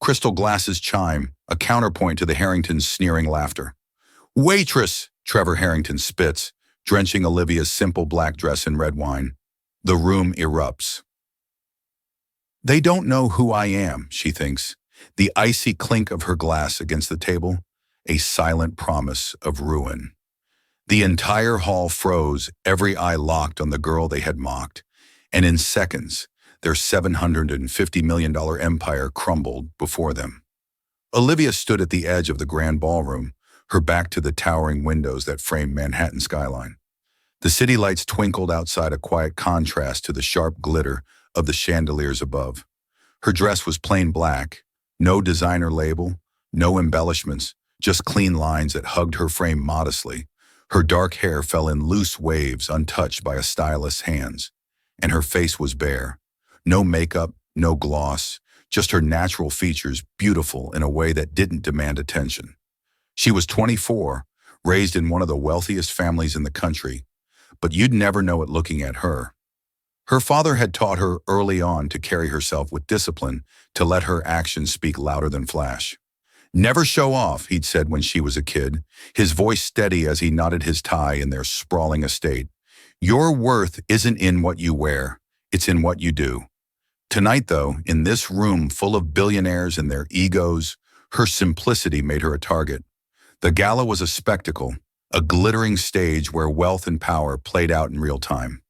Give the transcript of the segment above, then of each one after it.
crystal glasses chime, a counterpoint to the Harringtons' sneering laughter. "Waitress!" Trevor Harrington spits, drenching Olivia's simple black dress in red wine. The room erupts. "They don't know who I am," she thinks, the icy clink of her glass against the table, a silent promise of ruin. The entire hall froze, every eye locked on the girl they had mocked, and in seconds, their $750 million empire crumbled before them. Olivia stood at the edge of the grand ballroom, her back to the towering windows that framed Manhattan skyline. The city lights twinkled outside, a quiet contrast to the sharp glitter of the chandeliers above. Her dress was plain black, no designer label, no embellishments, just clean lines that hugged her frame modestly. Her dark hair fell in loose waves untouched by a stylist's hands, and her face was bare. No makeup, no gloss, just her natural features, beautiful in a way that didn't demand attention. She was 24, raised in one of the wealthiest families in the country, but you'd never know it looking at her. Her father had taught her early on to carry herself with discipline, to let her actions speak louder than flash. "Never show off," he'd said when she was a kid, his voice steady as he knotted his tie in their sprawling estate. "Your worth isn't in what you wear, it's in what you do." Tonight, though, in this room full of billionaires and their egos, her simplicity made her a target. The gala was a spectacle, a glittering stage where wealth and power played out in real time.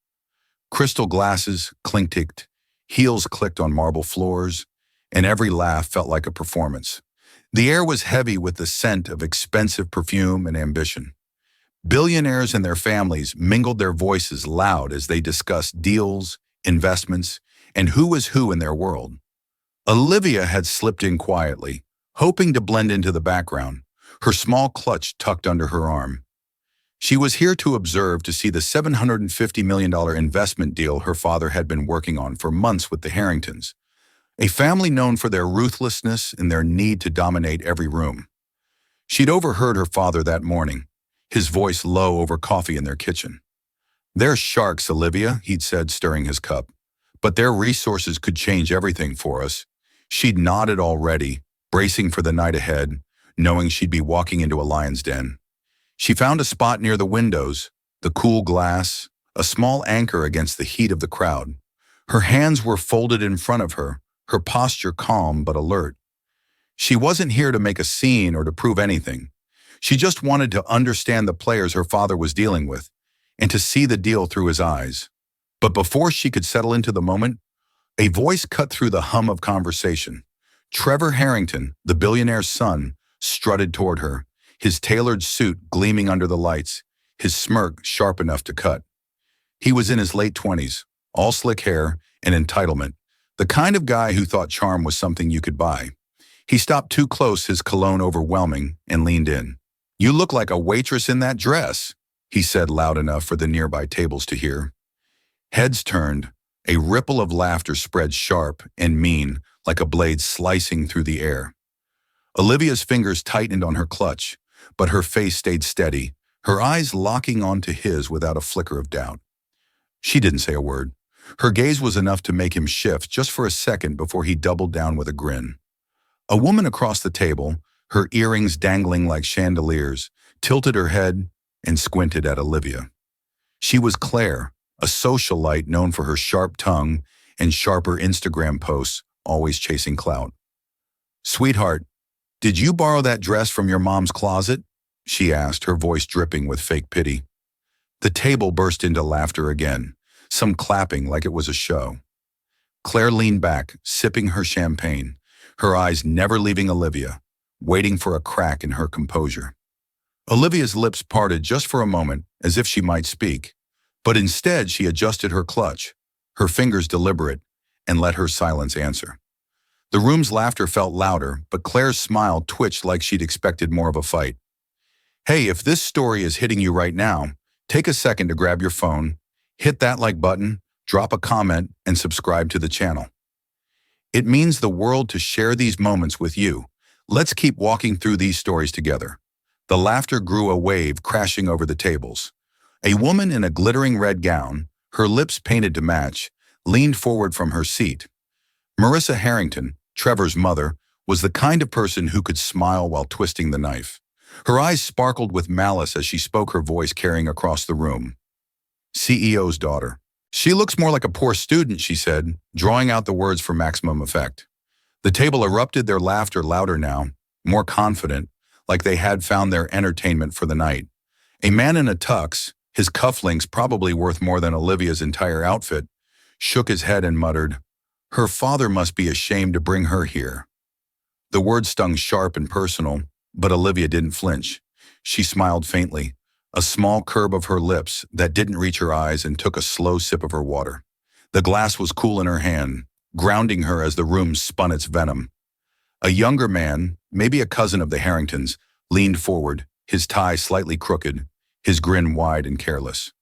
Crystal glasses clinked, heels clicked on marble floors, and every laugh felt like a performance. The air was heavy with the scent of expensive perfume and ambition. Billionaires and their families mingled their voices loud as they discussed deals, investments, and who was who in their world. Olivia had slipped in quietly, hoping to blend into the background, her small clutch tucked under her arm. She was here to observe, to see the $750 million investment deal her father had been working on for months with the Harringtons, a family known for their ruthlessness and their need to dominate every room. She'd overheard her father that morning, his voice low over coffee in their kitchen. "They're sharks, Olivia," he'd said, stirring his cup, "but their resources could change everything for us." She'd nodded already, bracing for the night ahead, knowing she'd be walking into a lion's den. She found a spot near the windows, the cool glass, a small anchor against the heat of the crowd. Her hands were folded in front of her posture calm but alert. She wasn't here to make a scene or to prove anything. She just wanted to understand the players her father was dealing with, and to see the deal through his eyes. But before she could settle into the moment, a voice cut through the hum of conversation. Trevor Harrington, the billionaire's son, strutted toward her, his tailored suit gleaming under the lights, his smirk sharp enough to cut. He was in his late 20s, all slick hair and entitlement, the kind of guy who thought charm was something you could buy. He stopped too close, his cologne overwhelming, and leaned in. "You look like a waitress in that dress," he said loud enough for the nearby tables to hear. Heads turned, a ripple of laughter spread sharp and mean like a blade slicing through the air. Olivia's fingers tightened on her clutch, but her face stayed steady, her eyes locking onto his without a flicker of doubt. She didn't say a word. Her gaze was enough to make him shift just for a second before he doubled down with a grin. A woman across the table, her earrings dangling like chandeliers, tilted her head and squinted at Olivia. She was Claire, a socialite known for her sharp tongue and sharper Instagram posts, always chasing clout. "Sweetheart, did you borrow that dress from your mom's closet?" she asked, her voice dripping with fake pity. The table burst into laughter again, some clapping like it was a show. Claire leaned back, sipping her champagne, her eyes never leaving Olivia, waiting for a crack in her composure. Olivia's lips parted just for a moment, as if she might speak, but instead she adjusted her clutch, her fingers deliberate, and let her silence answer. The room's laughter felt louder, but Claire's smile twitched like she'd expected more of a fight. "Hey, if this story is hitting you right now, take a second to grab your phone, hit that like button, drop a comment, and subscribe to the channel. It means the world to share these moments with you. Let's keep walking through these stories together." The laughter grew, a wave crashing over the tables. A woman in a glittering red gown, her lips painted to match, leaned forward from her seat. Marissa Harrington, Trevor's mother, was the kind of person who could smile while twisting the knife. Her eyes sparkled with malice as she spoke, her voice carrying across the room. CEO's daughter. She looks more like a poor student, she said, drawing out the words for maximum effect. The table erupted, their laughter louder now, more confident, like they had found their entertainment for the night. A man in a tux, his cufflinks probably worth more than Olivia's entire outfit, shook his head and muttered, "Her father must be ashamed to bring her here." The words stung sharp and personal, but Olivia didn't flinch. She smiled faintly, a small curve of her lips that didn't reach her eyes, and took a slow sip of her water. The glass was cool in her hand, grounding her as the room spun its venom. A younger man, maybe a cousin of the Harringtons, leaned forward, his tie slightly crooked, his grin wide and careless.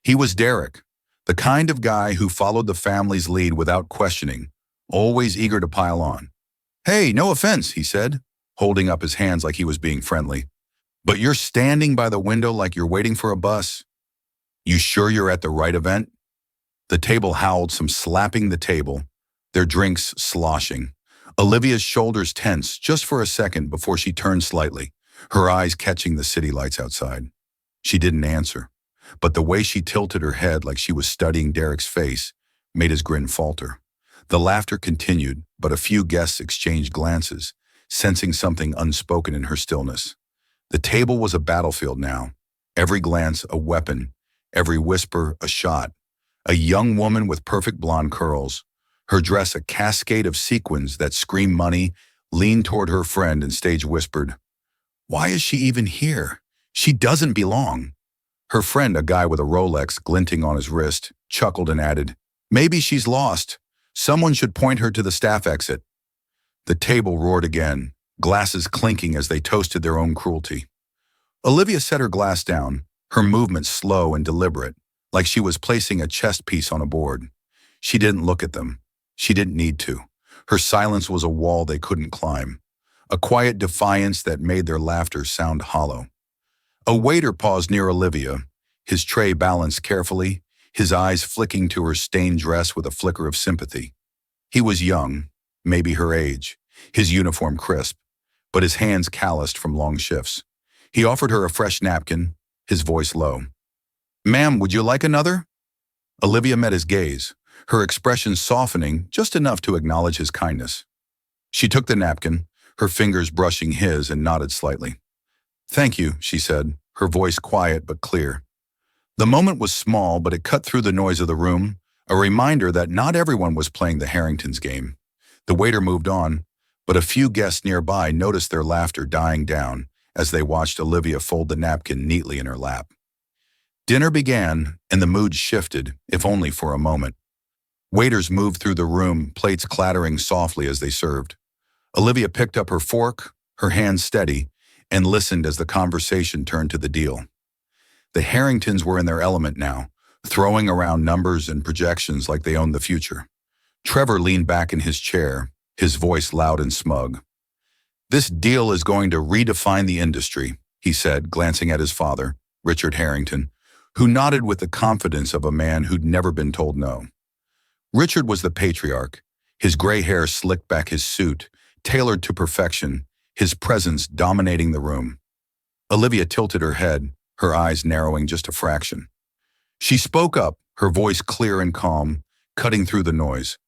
He was Derek, the kind of guy who followed the family's lead without questioning, always eager to pile on. "Hey, no offense," he said, holding up his hands like he was being friendly. "But you're standing by the window like you're waiting for a bus. You sure you're at the right event?" The table howled, some slapping the table, their drinks sloshing. Olivia's shoulders tense just for a second before she turned slightly, her eyes catching the city lights outside. She didn't answer, but the way she tilted her head like she was studying Derek's face made his grin falter. The laughter continued, but a few guests exchanged glances, sensing something unspoken in her stillness. The table was a battlefield now, every glance a weapon, every whisper a shot. A young woman with perfect blonde curls, her dress a cascade of sequins that screamed money, leaned toward her friend and stage whispered, "Why is she even here? She doesn't belong." Her friend, a guy with a Rolex glinting on his wrist, chuckled and added, "Maybe she's lost. Someone should point her to the staff exit." The table roared again, glasses clinking as they toasted their own cruelty. Olivia set her glass down, her movements slow and deliberate, like she was placing a chess piece on a board. She didn't look at them. She didn't need to. Her silence was a wall they couldn't climb, a quiet defiance that made their laughter sound hollow. A waiter paused near Olivia, his tray balanced carefully, his eyes flicking to her stained dress with a flicker of sympathy. He was young, maybe her age, his uniform crisp, but his hands calloused from long shifts. He offered her a fresh napkin, his voice low. "Ma'am, would you like another?" Olivia met his gaze, her expression softening just enough to acknowledge his kindness. She took the napkin, her fingers brushing his, and nodded slightly. "Thank you," she said, her voice quiet but clear. The moment was small, but it cut through the noise of the room, a reminder that not everyone was playing the Harringtons' game. The waiter moved on, but a few guests nearby noticed their laughter dying down as they watched Olivia fold the napkin neatly in her lap. Dinner began, and the mood shifted, if only for a moment. Waiters moved through the room, plates clattering softly as they served. Olivia picked up her fork, her hands steady, and listened as the conversation turned to the deal. The Harringtons were in their element now, throwing around numbers and projections like they owned the future. Trevor leaned back in his chair, his voice loud and smug. "This deal is going to redefine the industry," he said, glancing at his father, Richard Harrington, who nodded with the confidence of a man who'd never been told no. Richard was the patriarch, his gray hair slicked back, his suit, tailored to perfection, his presence dominating the room. Olivia tilted her head, her eyes narrowing just a fraction. She spoke up, her voice clear and calm, cutting through the noise.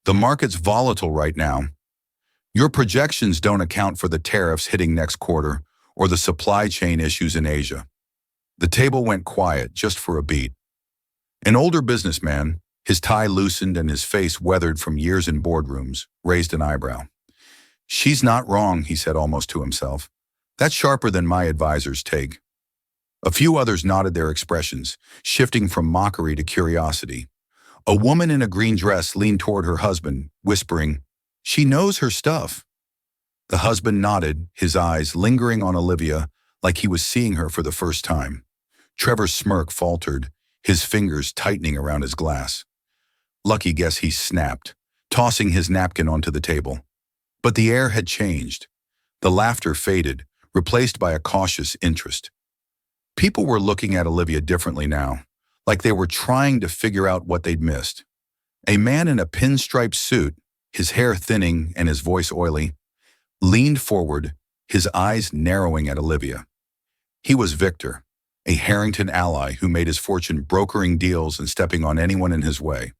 "The market's volatile right now. Your projections don't account for the tariffs hitting next quarter or the supply chain issues in Asia." The table went quiet just for a beat. An older businessman, his tie loosened and his face weathered from years in boardrooms, raised an eyebrow. "She's not wrong," he said almost to himself. "That's sharper than my advisor's take." A few others nodded their expressions, shifting from mockery to curiosity. A woman in a green dress leaned toward her husband, whispering, "She knows her stuff." The husband nodded, his eyes lingering on Olivia like he was seeing her for the first time. Trevor's smirk faltered, his fingers tightening around his glass. "Lucky guess," he snapped, tossing his napkin onto the table. But the air had changed. The laughter faded, replaced by a cautious interest. People were looking at Olivia differently now, like they were trying to figure out what they'd missed. A man in a pinstripe suit, his hair thinning and his voice oily, leaned forward, his eyes narrowing at Olivia. He was Victor, a Harrington ally who made his fortune brokering deals and stepping on anyone in his way.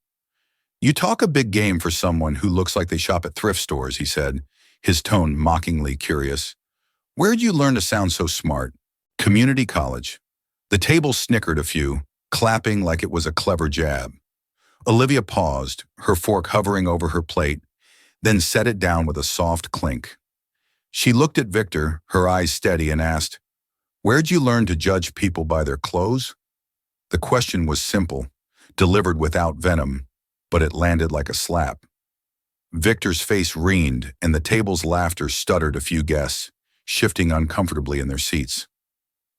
"You talk a big game for someone who looks like they shop at thrift stores," he said, his tone mockingly curious. "Where'd you learn to sound so smart?" "Community college." The table snickered a few, clapping like it was a clever jab. Olivia paused, her fork hovering over her plate, then set it down with a soft clink. She looked at Victor, her eyes steady, and asked, "Where'd you learn to judge people by their clothes?" The question was simple, delivered without venom, but it landed like a slap. Victor's face reened, and the table's laughter stuttered a few guests, shifting uncomfortably in their seats.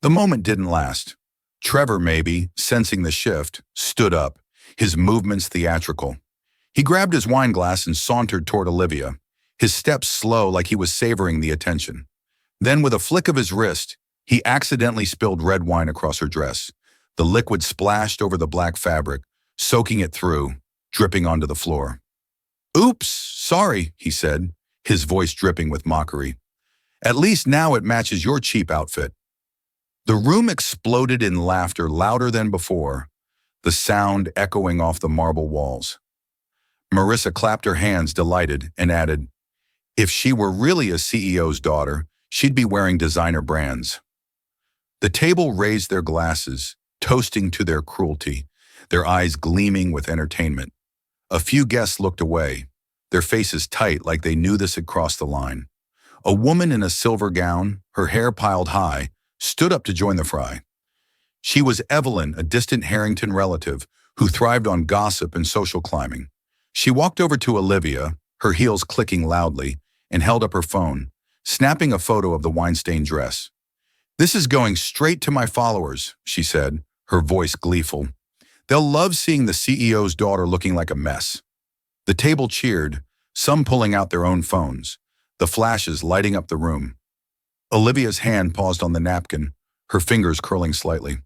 The moment didn't last. Trevor, maybe, sensing the shift, stood up, his movements theatrical. He grabbed his wine glass and sauntered toward Olivia, his steps slow like he was savoring the attention. Then, with a flick of his wrist, he accidentally spilled red wine across her dress. The liquid splashed over the black fabric, soaking it through, dripping onto the floor. "Oops, sorry," he said, his voice dripping with mockery. "At least now it matches your cheap outfit." The room exploded in laughter louder than before, the sound echoing off the marble walls. Marissa clapped her hands, delighted, and added, "If she were really a CEO's daughter, she'd be wearing designer brands." The table raised their glasses, toasting to their cruelty, their eyes gleaming with entertainment. A few guests looked away, their faces tight like they knew this had crossed the line. A woman in a silver gown, her hair piled high, stood up to join the fray. She was Evelyn, a distant Harrington relative who thrived on gossip and social climbing. She walked over to Olivia, her heels clicking loudly, and held up her phone, snapping a photo of the wine-stained dress. "This is going straight to my followers," she said, her voice gleeful. "They'll love seeing the CEO's daughter looking like a mess." The table cheered, some pulling out their own phones, the flashes lighting up the room. Olivia's hand paused on the napkin, her fingers curling slightly.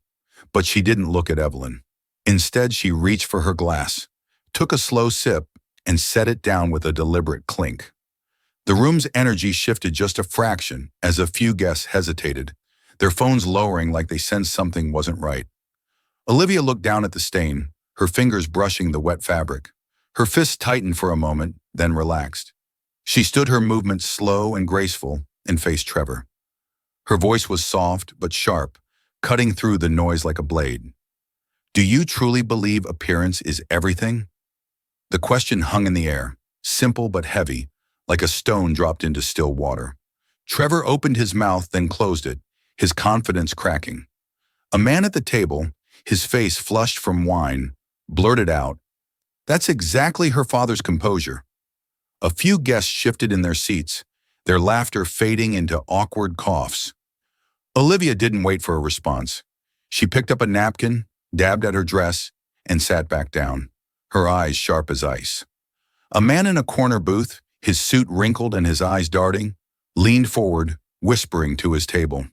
But she didn't look at Evelyn. Instead, she reached for her glass, took a slow sip, and set it down with a deliberate clink. The room's energy shifted just a fraction as a few guests hesitated, their phones lowering like they sensed something wasn't right. Olivia looked down at the stain, her fingers brushing the wet fabric. Her fists tightened for a moment, then relaxed. She stood her movements slow and graceful and faced Trevor. Her voice was soft but sharp, cutting through the noise like a blade. "Do you truly believe appearance is everything?" The question hung in the air, simple but heavy, like a stone dropped into still water. Trevor opened his mouth, then closed it, his confidence cracking. A man at the table, his face flushed from wine, blurted out, "That's exactly her father's composure." A few guests shifted in their seats, their laughter fading into awkward coughs. Olivia didn't wait for a response. She picked up a napkin, dabbed at her dress, and sat back down, her eyes sharp as ice. A man in a corner booth, his suit wrinkled and his eyes darting, leaned forward, whispering to his table.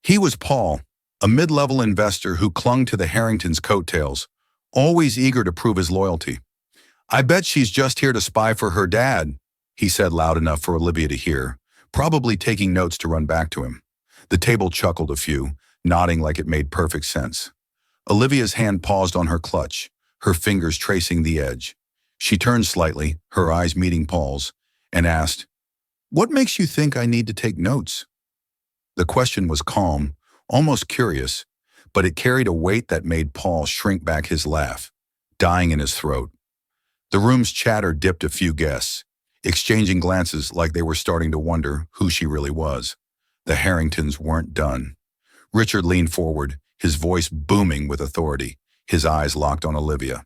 He was Paul, a mid-level investor who clung to the Harringtons' coattails, always eager to prove his loyalty. "I bet she's just here to spy for her dad," he said loud enough for Olivia to hear, probably taking notes to run back to him. The table chuckled a few, nodding like it made perfect sense. Olivia's hand paused on her clutch, her fingers tracing the edge. She turned slightly, her eyes meeting Paul's, and asked, "What makes you think I need to take notes?" The question was calm, almost curious, but it carried a weight that made Paul shrink back, his laugh, dying in his throat. The room's chatter dipped a few guests, exchanging glances like they were starting to wonder who she really was. The Harringtons weren't done. Richard leaned forward, his voice booming with authority, his eyes locked on Olivia.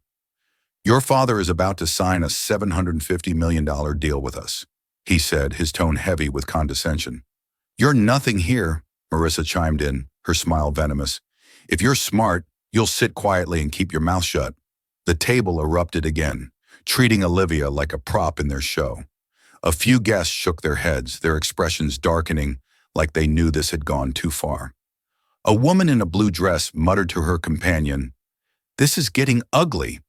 "Your father is about to sign a $750 million deal with us," he said, his tone heavy with condescension. "You're nothing here," Marissa chimed in, her smile venomous. "If you're smart, you'll sit quietly and keep your mouth shut." The table erupted again, treating Olivia like a prop in their show. A few guests shook their heads, their expressions darkening like they knew this had gone too far. A woman in a blue dress muttered to her companion, "This is getting ugly."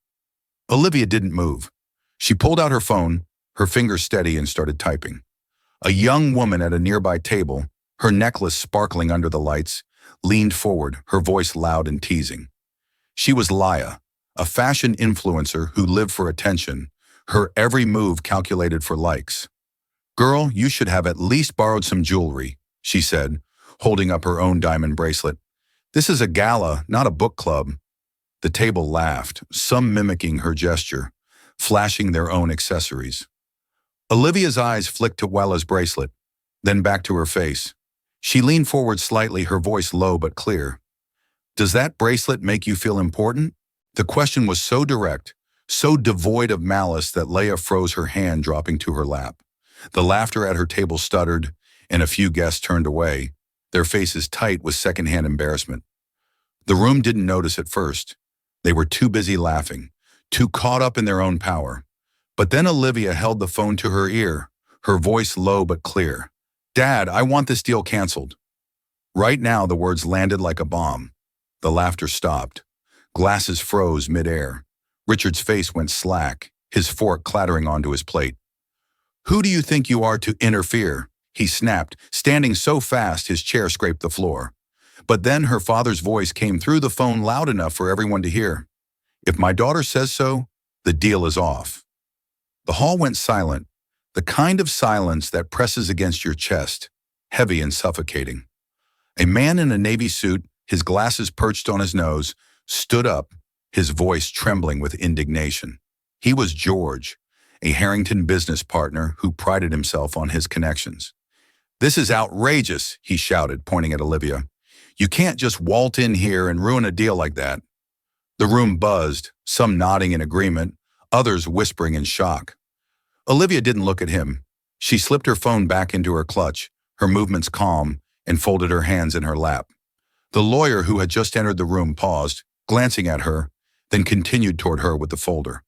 Olivia didn't move. She pulled out her phone, her fingers steady, and started typing. A young woman at a nearby table, her necklace sparkling under the lights, leaned forward, her voice loud and teasing. She was Laya, a fashion influencer who lived for attention, her every move calculated for likes. "Girl, you should have at least borrowed some jewelry," she said, holding up her own diamond bracelet. "This is a gala, not a book club." The table laughed, some mimicking her gesture, flashing their own accessories. Olivia's eyes flicked to Wella's bracelet, then back to her face. She leaned forward slightly, her voice low but clear. "Does that bracelet make you feel important?" The question was so direct, so devoid of malice that Leia froze, her hand dropping to her lap. The laughter at her table stuttered, and a few guests turned away, their faces tight with secondhand embarrassment. The room didn't notice at first. They were too busy laughing, too caught up in their own power. But then Olivia held the phone to her ear, her voice low but clear. "Dad, I want this deal canceled." Right now, the words landed like a bomb. The laughter stopped. Glasses froze midair. Richard's face went slack, his fork clattering onto his plate. "Who do you think you are to interfere?" he snapped, standing so fast his chair scraped the floor. But then her father's voice came through the phone loud enough for everyone to hear. "If my daughter says so, the deal is off." The hall went silent, the kind of silence that presses against your chest, heavy and suffocating. A man in a navy suit, his glasses perched on his nose, stood up, his voice trembling with indignation. He was George, a Harrington business partner who prided himself on his connections. "This is outrageous," he shouted, pointing at Olivia. "You can't just waltz in here and ruin a deal like that." The room buzzed, some nodding in agreement, others whispering in shock. Olivia didn't look at him. She slipped her phone back into her clutch, her movements calm, and folded her hands in her lap. The lawyer who had just entered the room paused, glancing at her, then continued toward her with the folder.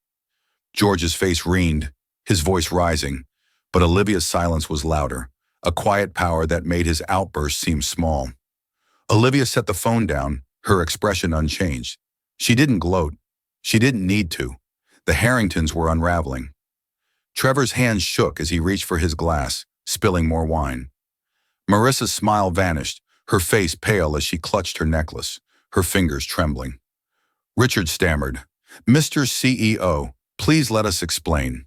George's face reened, his voice rising, but Olivia's silence was louder, a quiet power that made his outburst seem small. Olivia set the phone down, her expression unchanged. She didn't gloat. She didn't need to. The Harringtons were unraveling. Trevor's hands shook as he reached for his glass, spilling more wine. Marissa's smile vanished, her face pale as she clutched her necklace, her fingers trembling. Richard stammered, "Mr. CEO, please let us explain."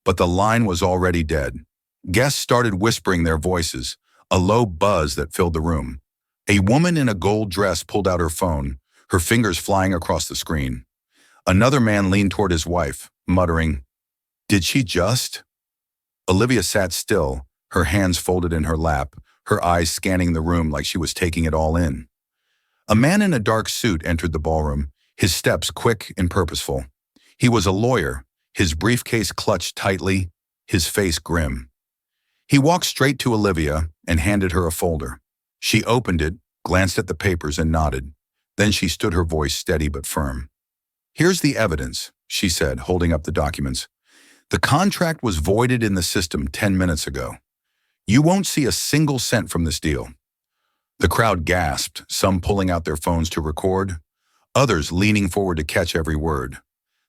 But the line was already dead. Guests started whispering their voices, a low buzz that filled the room. A woman in a gold dress pulled out her phone, her fingers flying across the screen. Another man leaned toward his wife, muttering, "Did she just?" Olivia sat still, her hands folded in her lap, her eyes scanning the room like she was taking it all in. A man in a dark suit entered the ballroom, his steps quick and purposeful. He was a lawyer, his briefcase clutched tightly, his face grim. He walked straight to Olivia and handed her a folder. She opened it, glanced at the papers, and nodded. Then she stood, her voice steady but firm. "Here's the evidence," she said, holding up the documents. "The contract was voided in the system 10 minutes ago. You won't see a single cent from this deal." The crowd gasped, some pulling out their phones to record, others leaning forward to catch every word.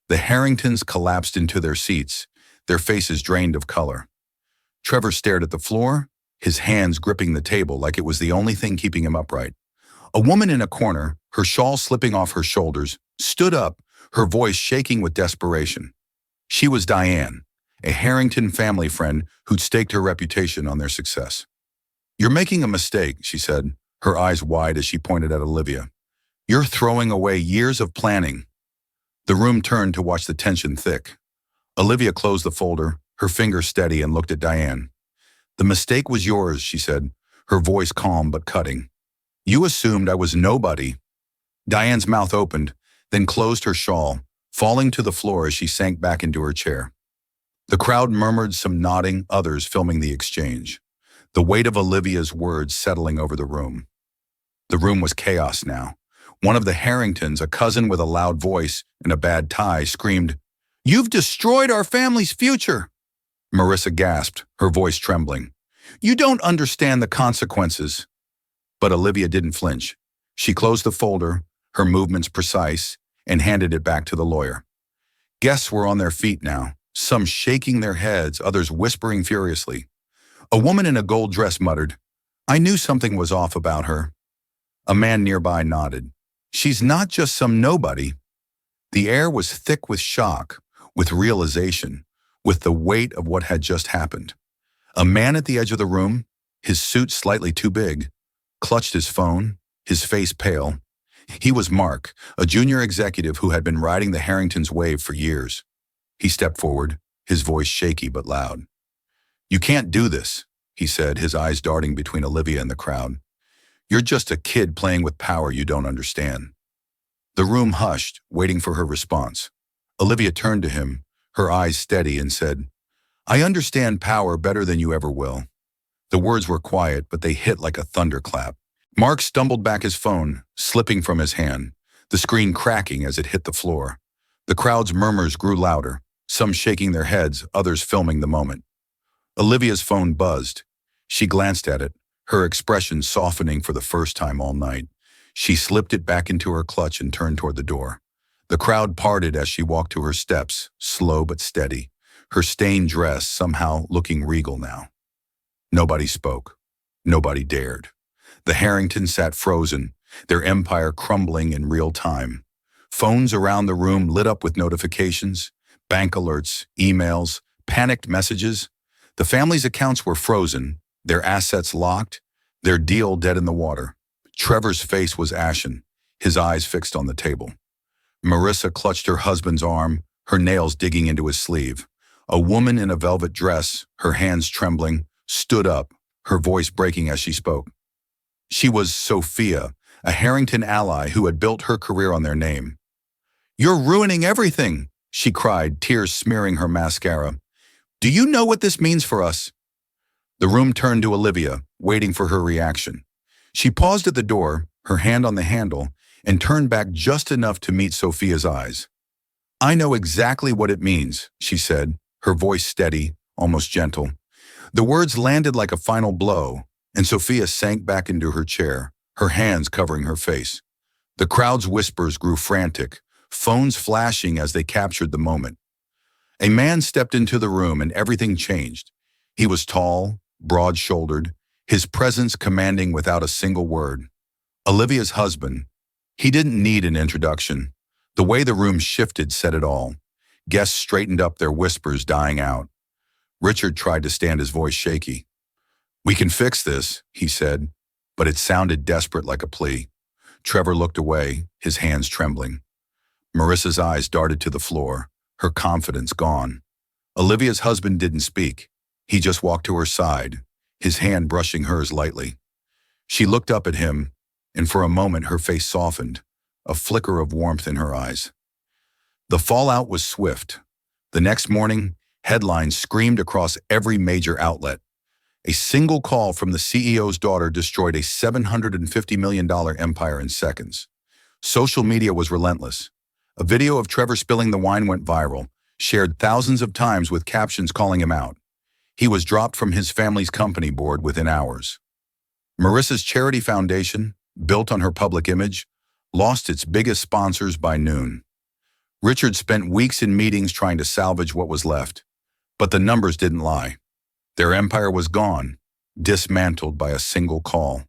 The Harringtons collapsed into their seats, their faces drained of color. Trevor stared at the floor, his hands gripping the table like it was the only thing keeping him upright. A woman in a corner, her shawl slipping off her shoulders, stood up, her voice shaking with desperation. She was Diane, a Harrington family friend who'd staked her reputation on their success. "You're making a mistake," she said, her eyes wide as she pointed at Olivia. "You're throwing away years of planning." The room turned to watch the tension thick. Olivia closed the folder, her fingers steady, and looked at Diane. "The mistake was yours," she said, her voice calm but cutting. "You assumed I was nobody." Diane's mouth opened, then closed her shawl, falling to the floor as she sank back into her chair. The crowd murmured, some nodding, others filming the exchange, the weight of Olivia's words settling over the room. The room was chaos now. One of the Harringtons, a cousin with a loud voice and a bad tie, screamed, "You've destroyed our family's future!" Marissa gasped, her voice trembling. "You don't understand the consequences." But Olivia didn't flinch. She closed the folder, her movements precise, and handed it back to the lawyer. Guests were on their feet now, some shaking their heads, others whispering furiously. A woman in a gold dress muttered, "I knew something was off about her." A man nearby nodded. "She's not just some nobody." The air was thick with shock, with realization, with the weight of what had just happened. A man at the edge of the room, his suit slightly too big, clutched his phone, his face pale. He was Mark, a junior executive who had been riding the Harrington's wave for years. He stepped forward, his voice shaky but loud. "You can't do this," he said, his eyes darting between Olivia and the crowd. "You're just a kid playing with power you don't understand." The room hushed, waiting for her response. Olivia turned to him, her eyes steady, and said, "I understand power better than you ever will." The words were quiet, but they hit like a thunderclap. Mark stumbled back his phone, slipping from his hand, the screen cracking as it hit the floor. The crowd's murmurs grew louder, some shaking their heads, others filming the moment. Olivia's phone buzzed. She glanced at it, her expression softening for the first time all night. She slipped it back into her clutch and turned toward the door. The crowd parted as she walked to her steps, slow but steady, her stained dress somehow looking regal now. Nobody spoke. Nobody dared. The Harringtons sat frozen, their empire crumbling in real time. Phones around the room lit up with notifications, bank alerts, emails, panicked messages. The family's accounts were frozen, their assets locked, their deal dead in the water. Trevor's face was ashen, his eyes fixed on the table. Marissa clutched her husband's arm, her nails digging into his sleeve. A woman in a velvet dress, her hands trembling, stood up, her voice breaking as she spoke. She was Sophia, a Harrington ally who had built her career on their name. "You're ruining everything," she cried, tears smearing her mascara. "Do you know what this means for us?" The room turned to Olivia, waiting for her reaction. She paused at the door, her hand on the handle, and turned back just enough to meet Sophia's eyes. "I know exactly what it means," she said, her voice steady, almost gentle. The words landed like a final blow, and Sophia sank back into her chair, her hands covering her face. The crowd's whispers grew frantic, phones flashing as they captured the moment. A man stepped into the room and everything changed. He was tall, broad-shouldered, his presence commanding without a single word. Olivia's husband. He didn't need an introduction. The way the room shifted said it all. Guests straightened up, their whispers dying out. Richard tried to stand, his voice shaky. "We can fix this," he said, but it sounded desperate, like a plea. Trevor looked away, his hands trembling. Marissa's eyes darted to the floor, her confidence gone. Olivia's husband didn't speak. He just walked to her side, his hand brushing hers lightly. She looked up at him, and for a moment her face softened, a flicker of warmth in her eyes. The fallout was swift. The next morning, headlines screamed across every major outlet. A single call from the CEO's daughter destroyed a $750 million empire in seconds. Social media was relentless. A video of Trevor spilling the wine went viral, shared thousands of times with captions calling him out. He was dropped from his family's company board within hours. Marissa's charity foundation, built on her public image, lost its biggest sponsors by noon. Richard spent weeks in meetings trying to salvage what was left, but the numbers didn't lie. Their empire was gone, dismantled by a single call.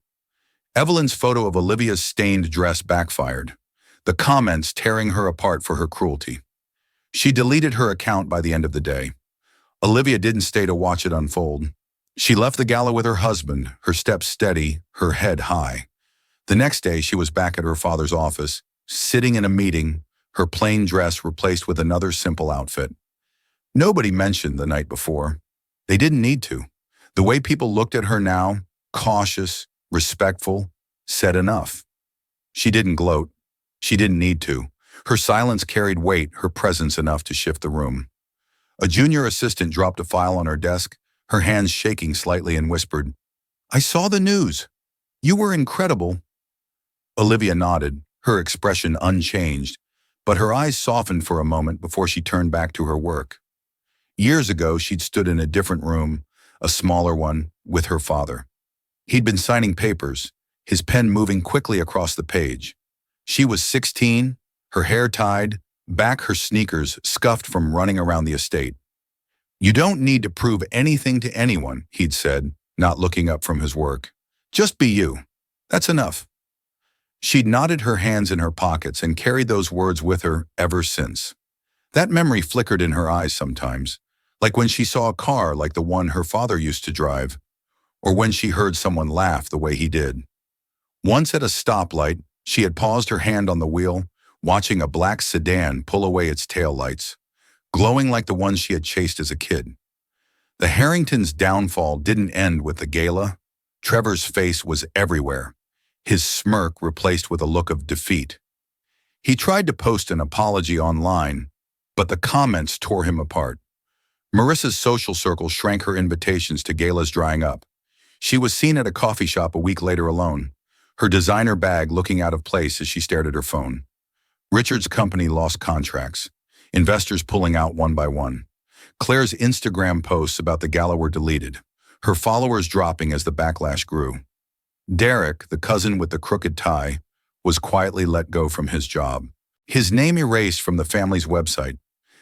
Evelyn's photo of Olivia's stained dress backfired, the comments tearing her apart for her cruelty. She deleted her account by the end of the day. Olivia didn't stay to watch it unfold. She left the gala with her husband, her steps steady, her head high. The next day, she was back at her father's office, sitting in a meeting, her plain dress replaced with another simple outfit. Nobody mentioned the night before. They didn't need to. The way people looked at her now, cautious, respectful, said enough. She didn't gloat. She didn't need to. Her silence carried weight, her presence enough to shift the room. A junior assistant dropped a file on her desk, her hands shaking slightly, and whispered, "I saw the news. You were incredible." Olivia nodded, her expression unchanged, but her eyes softened for a moment before she turned back to her work. Years ago, she'd stood in a different room, a smaller one, with her father. He'd been signing papers, his pen moving quickly across the page. She was 16, her hair tied, back her sneakers scuffed from running around the estate. You don't need to prove anything to anyone, he'd said, not looking up from his work. Just be you. That's enough. She'd knotted her hands in her pockets and carried those words with her ever since. That memory flickered in her eyes sometimes, like when she saw a car like the one her father used to drive, or when she heard someone laugh the way he did. Once at a stoplight, she had paused her hand on the wheel, watching a black sedan pull away its taillights, glowing like the ones she had chased as a kid. The Harringtons' downfall didn't end with the gala. Trevor's face was everywhere, his smirk replaced with a look of defeat. He tried to post an apology online, but the comments tore him apart. Marissa's social circle shrank, her invitations to galas drying up. She was seen at a coffee shop a week later alone, her designer bag looking out of place as she stared at her phone. Richard's company lost contracts, investors pulling out one by one. Claire's Instagram posts about the gala were deleted, her followers dropping as the backlash grew. Derek, the cousin with the crooked tie, was quietly let go from his job. His name erased from the family's website.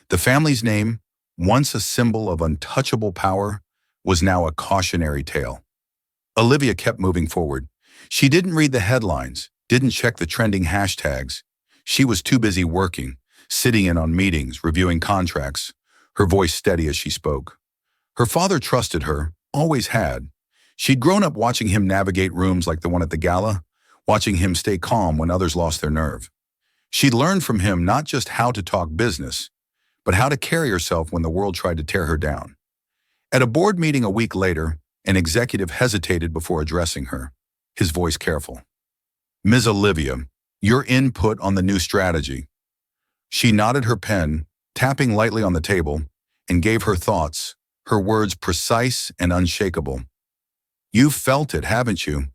The family's name, once a symbol of untouchable power, was now a cautionary tale. Olivia kept moving forward. She didn't read the headlines, didn't check the trending hashtags. She was too busy working, sitting in on meetings, reviewing contracts, her voice steady as she spoke. Her father trusted her, always had. She'd grown up watching him navigate rooms like the one at the gala, watching him stay calm when others lost their nerve. She'd learned from him not just how to talk business, but how to carry herself when the world tried to tear her down. At a board meeting a week later, an executive hesitated before addressing her, his voice careful. "Ms. Olivia, your input on the new strategy." She nodded her pen, tapping lightly on the table, and gave her thoughts, her words precise and unshakable. "You've felt it, haven't you?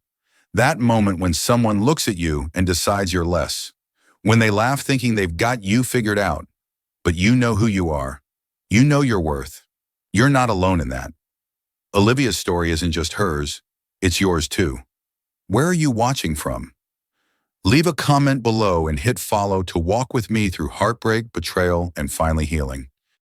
That moment when someone looks at you and decides you're less. When they laugh thinking they've got you figured out. But you know who you are. You know your worth. You're not alone in that." Olivia's story isn't just hers, it's yours too. Where are you watching from? Leave a comment below and hit follow to walk with me through heartbreak, betrayal, and finally healing.